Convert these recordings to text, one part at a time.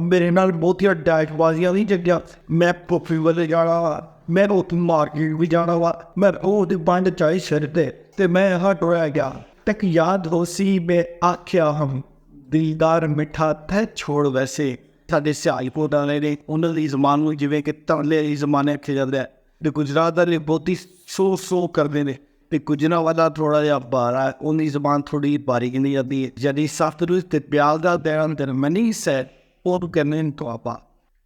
ਮੇਰੇ ਨਾਲ ਬਹੁਤੀਆਂ ਡਾਇਟਬਾਜ਼ੀਆਂ ਨਹੀਂ ਚੱਲੀਆਂ। ਮੈਂ ਪੁੱਫੀ ਵੱਲ ਜਾਣਾ ਵਾ, ਮੈਂ ਉੱਥੇ ਮਾਰਕੀਟ ਵੀ ਜਾਣਾ ਵਾ, ਮੈਂ ਉਹਦੇ ਬੰਦ ਚਾਹੀ ਸਿਰ ਤੇ ਮੈਂ ਹਟ ਰਹਿ ਗਿਆ। ਤੱਕ ਯਾਦ ਹੋ ਸੀ ਮੈਂ ਆਖਿਆ ਹਮ ਦਿਲਦਾਰ ਮਿੱਠਾ ਤੈ ਛੋੜ ਵੈਸੇ। ਸਾਡੇ ਸਿਆਲਕੋਟ ਵਾਲੇ ਨੇ ਉਹਨਾਂ ਦੀ ਜ਼ਬਾਨ ਨੂੰ ਜਿਵੇਂ ਕਿ ਤਰਲੇ ਦੀ ਜ਼ਮਾਨੇ ਆਖਿਆ ਜਾਂਦਾ ਹੈ, ਅਤੇ ਗੁਜਰਾਤ ਵਾਲੇ ਬਹੁਤੀ ਸੋ ਕਰਦੇ ਨੇ, ਅਤੇ ਗੁਜਰਾਂ ਵਾਲਾ ਥੋੜ੍ਹਾ ਜਿਹਾ ਬਾਰਾ, ਉਹਦੀ ਜ਼ਬਾਨ ਥੋੜ੍ਹੀ ਬਾਰੀ ਕਹਿੰਦੀ ਜਾਂਦੀ ਹੈ। ਜਿਹੜੀ ਸਤਲੁਜ ਅਤੇ ਬਿਆਸ ਦਾ ਦਰਮਿਆਨੀ ਹਿੱਸਾ ਉਹਨੂੰ ਕਹਿੰਦੇ ਨੇ ਦੁਆਬਾ।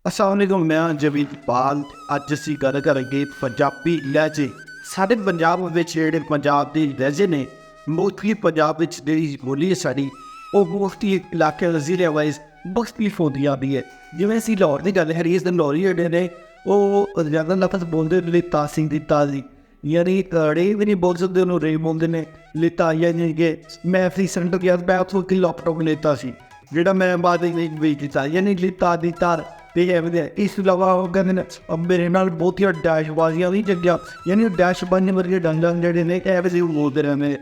ਅਸਲਾਮੁਅਲੈਕੁਮ, ਮੈਂ ਜਵੀਦ ਇਕਬਾਲ। ਅੱਜ ਅਸੀਂ ਗੱਲ ਕਰਾਂਗੇ ਪੰਜਾਬੀ ਲਹਿਜੇ। ਸਾਡੇ ਪੰਜਾਬ ਵਿੱਚ ਜਿਹੜੇ ਪੰਜਾਬ ਦੇ ਲਹਿਜੇ ਨੇ, ਮੋਸਟਲੀ ਪੰਜਾਬ ਵਿੱਚ ਜਿਹੜੀ ਬੋਲੀ ਹੈ ਸਾਡੀ, ਉਹ ਮੋਸਟਲੀ ਇਲਾਕੇ ਜ਼ਿਲ੍ਹੇ ਵਾਈਜ਼ ਮੁਖਤਲਿਫ ਹੁੰਦੀ ਆਉਂਦੀ ਹੈ। ਜਿਵੇਂ ਅਸੀਂ ਲਾਹੌਰ ਦੀ ਗੱਲ ਕਰੀਏ ਤਾਂ ਲਾਹੌਰੀ ਜਿਹੜੇ ਨੇ ਉਹ ਜ਼ਿਆਦਾ ਲਫ਼ਜ਼ ਬੋਲਦੇ ਨੇ ਲਿੱਤਾ ਸਿੰਘ ਦੀ ਤਾਜ਼ੀ, ਯਾਨੀ ਰੇ ਵੀ ਨਹੀਂ ਬੋਲ ਸਕਦੇ, ਉਹਨੂੰ ਰੇ ਬੋਲਦੇ ਨੇ। ਲਿੱਤਾ ਯਾਨੀ ਕਿ ਮੈਂ ਫਰੀ ਸੈਂਟਰ ਗਿਆ, ਮੈਂ ਉੱਥੋਂ ਇੱਕ ਲੈਪਟਾਪ ਲਿੱਤਾ ਸੀ ਜਿਹੜਾ ਮੈਂ ਬਾਅਦ ਵਿੱਚ ਵੇਚ ਦਿੱਤਾ, ਯਾਨੀ ਲਿੱਤਾ ਦੀ ਤਾਰ। ਅਤੇ ਐਵੇਂ ਦੇ ਇਸ ਤੋਂ ਇਲਾਵਾ ਉਹ ਕਹਿੰਦੇ ਨੇ ਮੇਰੇ ਨਾਲ ਬਹੁਤੀਆਂ ਡੈਸ਼ਬਾਜ਼ੀਆਂ ਨਹੀਂ ਚੱਲੀਆਂ, ਯਾਨੀ ਡੈਸ਼ਬਾਜ਼ੀ ਵਰਗੇ ਡੰਗ ਜਿਹੜੇ ਨੇ ਐਵੇਂ ਦੇ ਬੋਲਦੇ ਰਹਿੰਦੇ ਨੇ।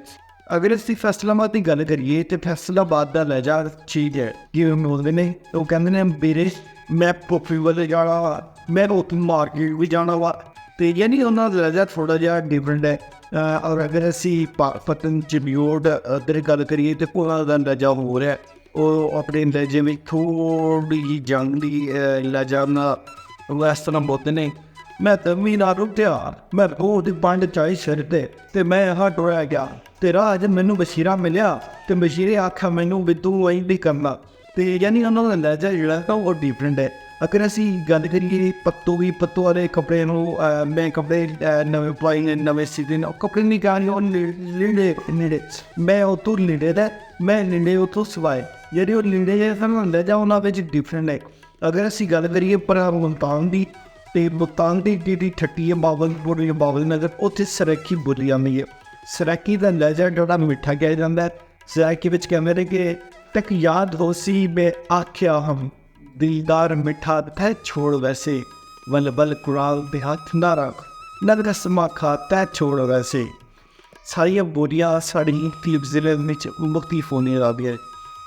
ਅਗਰ ਅਸੀਂ ਫੈਸਲਾਬਾਦ ਦੀ ਗੱਲ ਕਰੀਏ ਤਾਂ ਫੈਸਲਾਬਾਦ ਦਾ ਲਹਿਜਾ ਠੀਕ ਹੈ। ਕਿਵੇਂ ਬੋਲਦੇ ਨੇ, ਉਹ ਕਹਿੰਦੇ ਨੇ ਮੇਰੇ ਮੈਂ ਪੁੱਫੀ ਵੱਲ ਜਾਣਾ ਵਾ, ਮੈਂ ਉੱਥੇ ਮਾਰਕੀਟ ਵੀ ਜਾਣਾ ਵਾ, ਅਤੇ ਯਾਨੀ ਉਹਨਾਂ ਦਾ ਲਹਿਜਾ ਥੋੜ੍ਹਾ ਜਿਹਾ ਡਿਫਰੈਂਟ ਹੈ। ਔਰ ਅਗਰ ਅਸੀਂ ਪਾਕਪਤਨ ਚਿਮਿਓਡ ਦੀ ਗੱਲ ਕਰੀਏ ਤਾਂ ਉਹਨਾਂ ਦਾ ਲਹਿਜਾ ਹੋ ਰਿਹਾ, ਉਹ ਆਪਣੇ ਲਹਿਜੇ ਵਿੱਚ ਥੋੜ੍ਹੀ ਜਿਹੀ ਜੰਗਲੀ ਲਹਿਜਾ ਨਾਲ ਇਸ ਤਰ੍ਹਾਂ ਬੋਲਦੇ ਨੇ। ਮੈਂ ਤਮੀ ਨਾ ਰੁਕਿਆ, ਮੈਂ ਉਹਦੀ ਪੰਡ ਚਾਹੀ ਸਿਰ ਤੇ ਮੈਂ ਹਟ ਰਹਿ ਗਿਆ। ਅਤੇ ਰਾਹ 'ਚ ਮੈਨੂੰ ਬਸ਼ੀਰਾ ਮਿਲਿਆ ਅਤੇ ਬਸ਼ੀਰੇ ਆਖਿਆ ਮੈਨੂੰ ਵੀ ਤੂੰ ਐਂ ਨਹੀਂ ਕਰਨਾ, ਅਤੇ ਯਾਨੀ ਉਹਨਾਂ ਦਾ ਲਹਿਜਾ ਜਿਹੜਾ ਤਾਂ ਉਹ ਡਿਫਰੈਂਟ ਹੈ। ਅਗਰ ਅਸੀਂ ਗੱਲ ਕਰੀਏ ਪੱਤੋ ਵਾਲੇ ਕੱਪੜੇ ਨੂੰ, ਮੈਂ ਕੱਪੜੇ ਨਵੇਂ ਪਾਏ ਨੇ, ਨਵੇਂ ਸਿੱਧੇ ਨੇ, ਉਹ ਕੱਪੜੇ ਨਹੀਂ ਕਹਾਣੀ, ਉਹ ਲੀੜੇ ਮੈਂ ਉੱਥੋਂ ਲੀੜੇ ਦਾ, ਮੈਂ ਲੀੜੇ ਉੱਥੋਂ ਸਵਾਏ, ਜਿਹੜੇ ਉਹ ਲੀੜੇ ਜਿਹੜੇ ਸਾਨੂੰ ਲਹਿਜਾ ਉਹਨਾਂ ਵਿੱਚ ਡਿਫਰੈਂਟ ਹੈ। ਅਗਰ ਅਸੀਂ ਗੱਲ ਕਰੀਏ ਪਰ ਮੁਲਤਾਨ ਦੀ, ਅਤੇ ਮੁਲਤਾਨ ਦੀ ਜਿਹੜੀ ਠੱਟੀ ਹੈ ਬਾਬਲ ਨਗਰ, ਉੱਥੇ ਸਰੈਕੀ ਬੋਲੀ ਜਾਂਦੀ ਹੈ। ਸਰੈਕੀ ਦਾ ਲਹਿਜਾ ਜਿਹੜਾ ਮਿੱਠਾ ਕਿਹਾ ਜਾਂਦਾ। ਸਰੈਕੀ ਵਿੱਚ ਕਹਿੰਦੇ ਨੇ ਕਿ ਤੱਕ ਯਾਦ ਹੋ ਸੀ ਮੈਂ ਆਖਿਆ ਹਮ ਦਿਲਦਾਰ ਮਿੱਠਾ ਤੈ ਛੋੜ ਵੈਸੇ, ਵੱਲ ਵੱਲ ਕੁਰਾਲ ਦੇ ਹੱਥ ਨਾ ਰੱਖ, ਨਗਰ ਸਮਾਖਾ ਤੈ ਛੋੜ ਵੈਸੇ। ਸਾਰੀਆਂ ਬੋਲੀਆਂ ਸਾਡੀ ਮੁਖਤਲਿਫ ਜ਼ਿਲ੍ਹੇ ਵਿੱਚ ਮੁਖਤਲਿਫ ਹੋਣੀਆਂ ਲੱਗਦੀਆਂ।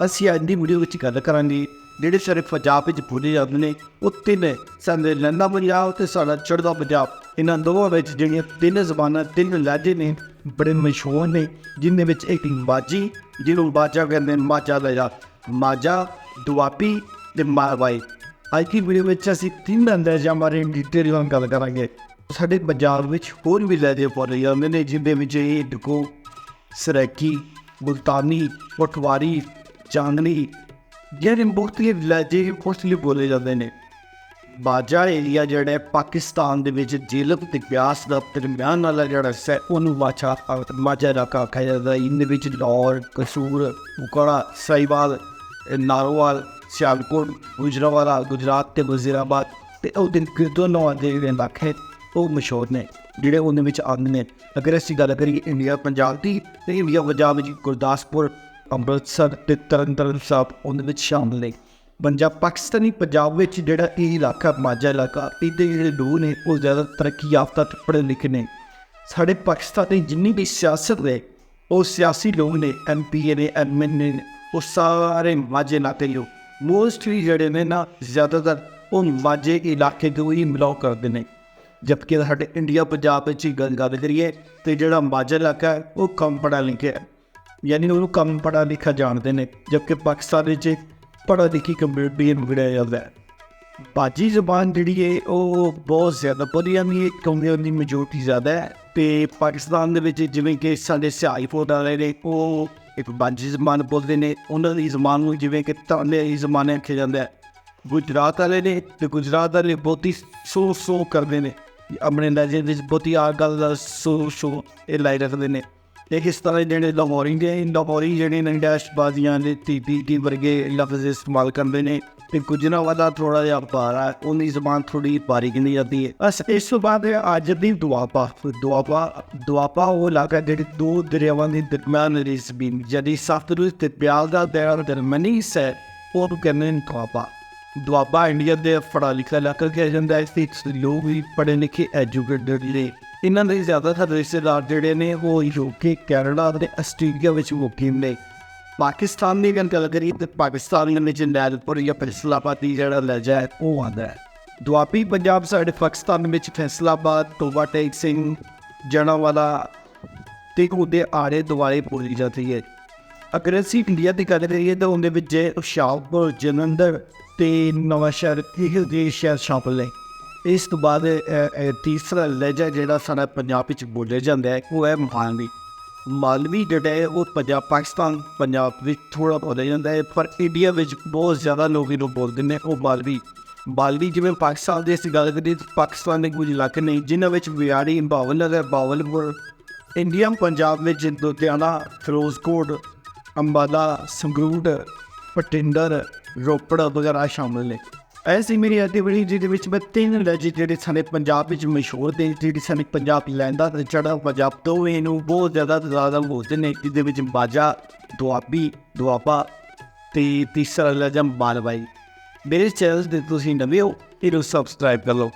ਅਸੀਂ ਅੱਜ ਦੀ ਵੀਡੀਓ ਵਿੱਚ ਗੱਲ ਕਰਾਂਗੇ ਜਿਹੜੇ ਸਾਰੇ ਪੰਜਾਬ ਵਿੱਚ ਬੋਲੇ ਜਾਂਦੇ ਨੇ, ਉਹ ਤਿੰਨ, ਸਾਡੇ ਲਹਿੰਦਾ ਪੰਜਾਬ ਅਤੇ ਸਾਡਾ ਚੜ੍ਹਦਾ ਪੰਜਾਬ। ਇਹਨਾਂ ਦੋਵਾਂ ਵਿੱਚ ਜਿਹੜੀਆਂ ਤਿੰਨ ਜ਼ਬਾਨਾਂ, ਤਿੰਨ ਲਹਿਜੇ ਨੇ, ਬੜੇ ਮਸ਼ਹੂਰ ਨੇ, ਜਿਹਦੇ ਵਿੱਚ ਇੱਕ ਮਾਝੀ, ਜਿਹਨੂੰ ਮਾਝਾ ਕਹਿੰਦੇ ਨੇ, ਮਾਝਾ ਲਹਿਜਾ, ਮਾਝਾ, ਦੁਆਬੀ ਅਤੇ ਮਾਲਵਾਈ। ਅੱਜ ਦੀ ਵੀਡੀਓ ਵਿੱਚ ਅਸੀਂ ਤਿੰਨ ਲਹਿਜਿਆਂ ਬਾਰੇ ਡਿਟੇਲ ਨਾਲ ਗੱਲ ਕਰਾਂਗੇ। ਸਾਡੇ ਪੰਜਾਬ ਵਿੱਚ ਹੋਰ ਵੀ ਲਹਿਜੇ ਬੋਲੇ ਜਾਂਦੇ ਨੇ, ਜਿਹਦੇ ਵਿੱਚ ਇਹ ਡਕੋ, ਸਰੈਕੀ, ਮੁਲਤਾਨੀ, ਪਟਵਾਰੀ, ਚਾਂਦਨੀ, ਜਿਹੜੇ ਮੁਖਤਲਿਫ ਲਹਿਜੇ ਮੁਖਤਲਿਫ ਬੋਲੇ ਜਾਂਦੇ ਨੇ। ਮਾਝਾ ਏਰੀਆ ਜਿਹੜਾ ਪਾਕਿਸਤਾਨ ਦੇ ਵਿੱਚ ਜੇਲਮ ਅਤੇ ਬਿਆਸ ਦਾ ਦਰਮਿਆਨ ਵਾਲਾ ਜਿਹੜਾ ਹਿੱਸਾ, ਉਹਨੂੰ ਮਾਝਾ ਇਲਾਕਾ ਆਖਿਆ ਜਾਂਦਾ। ਇਹਦੇ ਵਿੱਚ ਲਾਹੌਰ, ਕਸੂਰ, ਕੁਕੜਾ, ਸਾਹੀਵਾਲ, ਨਾਰੋਵਾਲ, ਸਿਆਲਕੋਟ, ਗੁਜਰਾਂਵਾਲਾ, ਗੁਜਰਾਤ ਅਤੇ ਵਜ਼ੀਰਾਬਾਦ ਅਤੇ ਉਹਦੇ ਦੋਨੋਂ ਦੇ ਜਿਹੜੇ ਇਲਾਕੇ ਉਹ ਮਸ਼ਹੂਰ ਨੇ, ਜਿਹੜੇ ਉਹਦੇ ਵਿੱਚ ਆਉਂਦੇ ਨੇ। ਅਗਰ ਅਸੀਂ ਗੱਲ ਕਰੀਏ ਇੰਡੀਆ ਪੰਜਾਬ ਦੀ, ਤਾਂ ਇੰਡੀਆ ਪੰਜਾਬ ਵਿੱਚ ਗੁਰਦਾਸਪੁਰ, ਅੰਮ੍ਰਿਤਸਰ ਅਤੇ ਤਰਨਤਾਰਨ ਸਾਹਿਬ ਉਹਦੇ ਵਿੱਚ ਸ਼ਾਮਲ ਨੇ। ਪਾਕਿਸਤਾਨੀ ਪੰਜਾਬ ਵਿੱਚ ਜਿਹੜਾ ਇਹ ਇਲਾਕਾ ਮਾਝਾ ਇਲਾਕਾ, ਇਹਦੇ ਜਿਹੜੇ ਲੋਕ ਨੇ ਉਹ ਜ਼ਿਆਦਾ ਤਰੱਕੀ ਯਾਫਤਾ ਅਤੇ ਪੜ੍ਹੇ ਲਿਖੇ ਨੇ। ਸਾਡੇ ਪਾਕਿਸਤਾਨ ਦੀ ਜਿੰਨੀ ਵੀ ਸਿਆਸਤ ਨੇ, ਉਹ ਸਿਆਸੀ ਲੋਕ ਨੇ, MP ਨੇ, MN ਨੇ, ਉਹ ਸਾਰੇ ਮਾਝੇ ਇਲਾਕੇ ਲੋਕ ਮੋਸਟਲੀ ਜਿਹੜੇ ਨੇ ਨਾ, ਜ਼ਿਆਦਾਤਰ ਉਹ ਮਾਝੇ ਇਲਾਕੇ ਤੋਂ ਹੀ ਬਿਲੋਂਗ ਕਰਦੇ ਨੇ। ਜਦਕਿ ਸਾਡੇ ਇੰਡੀਆ ਪੰਜਾਬ ਵਿੱਚ ਹੀ ਗੱਲ ਕਰੀਏ ਤਾਂ ਜਿਹੜਾ ਮਾਝਾ ਇਲਾਕਾ ਹੈ ਉਹ ਕਮ ਪੜ੍ਹਾ ਲਿਖਿਆ ਹੈ, ਯਾਨੀ ਉਹਨੂੰ ਕਮ ਪੜ੍ਹਾ ਲਿਖਿਆ ਜਾਣਦੇ ਨੇ। ਜਦਕਿ ਪਾਕਿਸਤਾਨ ਵਿੱਚ ਪੜ੍ਹਾ ਲਿਖੀ ਕਮਿਊਨਿਟੀ ਨੂੰ ਗਿਣਿਆ ਜਾਂਦਾ ਹੈ। ਮਾਝੀ ਜ਼ਬਾਨ ਜਿਹੜੀ ਹੈ ਉਹ ਬਹੁਤ ਜ਼ਿਆਦਾ ਬੋਲੀ ਜਾਂਦੀ ਹੈ ਕਿਉਂਕਿ ਉਹਦੀ ਮੈਜੋਰਟੀ ਜ਼ਿਆਦਾ ਹੈ। ਅਤੇ ਪਾਕਿਸਤਾਨ ਦੇ ਵਿੱਚ ਜਿਵੇਂ ਕਿ ਸਾਡੇ ਸਿਆਲਕੋਟ ਵਾਲੇ ਨੇ, ਉਹ ਇੱਕ ਮਾਝੀ ਜ਼ਬਾਨ ਬੋਲਦੇ ਨੇ, ਉਹਨਾਂ ਦੀ ਜ਼ਬਾਨ ਨੂੰ ਜਿਵੇਂ ਕਿ ਤਰਲੇ ਦੀ ਜ਼ਮਾਨੇ ਆਖਿਆ ਜਾਂਦਾ ਹੈ। ਗੁਜਰਾਤ ਵਾਲੇ ਨੇ, ਅਤੇ ਗੁਜਰਾਤ ਵਾਲੇ ਬਹੁਤੀ ਸੋ ਕਰਦੇ ਨੇ, ਆਪਣੇ ਲਹਿਜੇ ਵਿੱਚ ਬਹੁਤੀ ਆ ਗੱਲ ਦਾ ਸੋ ਇਹ ਲਾਈ ਰੱਖਦੇ ਨੇ। ਅਤੇ ਇਸ ਤਰ੍ਹਾਂ ਜਿਹੜੇ ਲਾਹੌਰੀ ਜਿਹੜੇ ਨੇ ਡੈਸ਼ਬਾਜ਼ੀਆਂ ਦੇ ਟੀ ਵਰਗੇ ਲਫ਼ਜ਼ ਇਸਤੇਮਾਲ ਕਰਦੇ ਨੇ। ਅਤੇ ਗੁਜਰਾਂ ਵਾਲਾ ਥੋੜ੍ਹਾ ਜਿਹਾ ਬਾਰਾ, ਉਹਦੀ ਜ਼ਬਾਨ ਥੋੜ੍ਹੀ ਬਾਰੀ ਕਹਿੰਦੀ ਜਾਂਦੀ ਹੈ। ਇਸ ਤੋਂ ਬਾਅਦ ਅੱਜ ਦੀ ਦੁਆਬਾ ਉਹ ਇਲਾਕਾ ਜਿਹੜੇ ਦੋ ਦਰਿਆਵਾਂ ਦੇ ਦਰਮਿਆਨ ਵਾਲੀ ਜ਼ਮੀਨ, ਜਿਹੜੀ ਸਤਲੁਜ ਅਤੇ ਬਿਆਸ ਦਾ ਦਰਮਿਆਨੀ ਹਿੱਸਾ ਹੈ, ਉਹਨੂੰ ਕਹਿੰਦੇ ਨੇ ਦੁਆਬਾ। ਇੰਡੀਆ ਦੇ ਪੜ੍ਹਾ ਲਿਖਿਆ ਇਲਾਕਾ ਕਿਹਾ ਜਾਂਦਾ। ਇਸ ਵਿੱਚ ਲੋਕ ਵੀ ਪੜ੍ਹੇ ਲਿਖੇ ਐਜੂਕੇਟਡ ਨੇ। ਇਹਨਾਂ ਦੇ ਜ਼ਿਆਦਾਤਰ ਰਿਸ਼ਤੇਦਾਰ ਜਿਹੜੇ ਨੇ ਉਹ UK, ਕੈਨੇਡਾ ਅਤੇ ਆਸਟ੍ਰੇਲੀਆ ਵਿੱਚ ਮੁਕੀਮ ਨੇ। ਪਾਕਿਸਤਾਨ ਦੀ ਗੱਲ ਕਰੀਏ ਤਾਂ ਪਾਕਿਸਤਾਨ ਦੇ ਵਿੱਚ ਨੈਲਪੁਰ ਜਾਂ ਫੈਸਲਾਬਾਦੀ ਜਿਹੜਾ ਲਹਿਜਾ ਹੈ ਉਹ ਆਉਂਦਾ ਹੈ। ਦੁਆਬੀ ਪੰਜਾਬ ਸਾਡੇ ਪਾਕਿਸਤਾਨ ਵਿੱਚ ਫੈਸਲਾਬਾਦ, ਟੋਬਾ ਟੇਕ ਸਿੰਘ, ਜਨਾਵਾਲਾ ਤੇ ਉਹਦੇ ਆਲੇ ਦੁਆਲੇ ਬੋਲੀ ਜਾਂਦੀ ਹੈ। ਅਗਰ ਅਸੀਂ ਇੰਡੀਆ ਦੀ ਗੱਲ ਕਰੀਏ ਤਾਂ ਉਹਦੇ ਵਿੱਚ ਹੁਸ਼ਿਆਰਪੁਰ, ਜਲੰਧਰ ਤੇ ਨਵਾਂਸ਼ਹਿਰ ਇਹ ਦੇ ਸ਼ਹਿਰ ਸ਼ਾਮਲ ਨੇ। ਇਸ ਤੋਂ ਬਾਅਦ ਤੀਸਰਾ ਲਹਿਜਾ ਜਿਹੜਾ ਸਾਡਾ ਪੰਜਾਬ ਵਿੱਚ ਬੋਲਿਆ ਜਾਂਦਾ ਹੈ ਉਹ ਹੈ ਮਾਲਵੀ। ਮਾਲਵੀ ਜਿਹੜਾ ਹੈ ਉਹ ਪਾਕਿਸਤਾਨ ਪੰਜਾਬ ਵਿੱਚ ਥੋੜ੍ਹਾ ਬੋਲਿਆ ਜਾਂਦਾ ਹੈ, ਪਰ ਇੰਡੀਆ ਵਿੱਚ ਬਹੁਤ ਜ਼ਿਆਦਾ ਲੋਕ ਇਹਨੂੰ ਬੋਲਦੇ ਨੇ ਉਹ ਮਾਲਵੀ। ਜਿਵੇਂ ਪਾਕਿਸਤਾਨ ਦੀ ਅਸੀਂ ਗੱਲ ਕਰੀਏ ਤਾਂ ਪਾਕਿਸਤਾਨ ਦੇ ਕੁਝ ਇਲਾਕੇ ਨੇ ਜਿਨ੍ਹਾਂ ਵਿੱਚ ਵਿਆੜੀ, ਭਾਵਨਗਰ, ਬਾਵਲਪੁਰ, ਇੰਡੀਆ ਪੰਜਾਬ ਵਿੱਚ ਲੁਧਿਆਣਾ, ਫਿਰੋਜ਼ਕੋਟ, ਅੰਬਾਲਾ, ਸੰਗਰੂਰ, ਭਟਿੰਡਰ, ਰੋਪੜ ਵਗੈਰਾ ਸ਼ਾਮਲ ਨੇ। ਐਸੀ ਮੇਰੀ ਐਕਟੀਵਿਟੀ ਜਿਹਦੇ ਵਿੱਚ ਮੈਂ 3 ਲਹਿਜੇ ਜਿਹੜੇ ਸਾਡੇ ਪੰਜਾਬ ਵਿੱਚ ਮਸ਼ਹੂਰ ਨੇ, ਜਿਹੜੀ ਸਾਡੇ ਪੰਜਾਬ ਲੈਂਦਾ ਤੇ ਚੜ੍ਹਾ ਪੰਜਾਬ ਤੋਂ ਇਹਨੂੰ ਬਹੁਤ ਜ਼ਿਆਦਾ ਬੋਲਦੇ ਨੇ, ਜਿਹਦੇ ਵਿੱਚ ਮਾਝਾ, ਦੁਆਬੀ, ਦੁਆਬਾ ਤੇ ਤੀਸਰਾ ਲਹਿਜਾ ਮਾਲਵਾਈ। ਮੇਰੇ ਚੈਨਲ 'ਤੇ ਤੁਸੀਂ ਨਵੇਂ ਹੋ ਇਹਨੂੰ ਸਬਸਕ੍ਰਾਈਬ ਕਰ ਲਓ।